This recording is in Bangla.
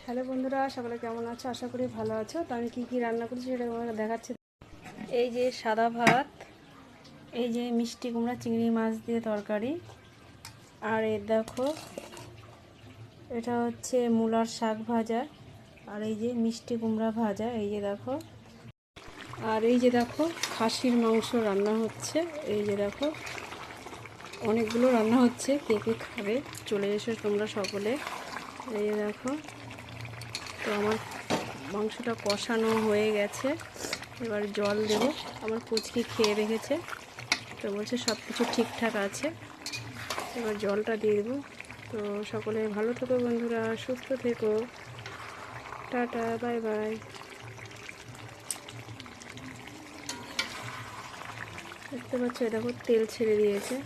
হ্যালো বন্ধুরা, সকলে কেমন আছো? আশা করি ভালো আছো। তো আমি কী রান্না করছি সেটা তোমাকে দেখাচ্ছি। এই যে সাদা ভাত, এই যে মিষ্টি কুমড়া চিংড়ি মাছ দিয়ে তরকারি, আর এই দেখো এটা হচ্ছে মূলার শাক ভাজা, আর এই যে মিষ্টি কুমড়া ভাজা, এই যে দেখো। আর এই যে দেখো খাসির মাংস রান্না হচ্ছে। এই যে দেখো অনেকগুলো রান্না হচ্ছে। কে কে খাবে চলে এসো তোমরা সকলে। এই যে দেখো, তো আমার মাংসটা কষানো হয়ে গেছে, এবার জল দেব। আমার কুচকি খেয়ে রেখেছে, তো বলছে সব কিছু ঠিকঠাক আছে, এবার জলটা দিয়ে দেবো। তো সকলে ভালো থেকো বন্ধুরা, সুস্থ থেকো, টাটা, বাই বাই। দেখতে পাচ্ছ, দেখো তেল ছেড়ে দিয়েছে।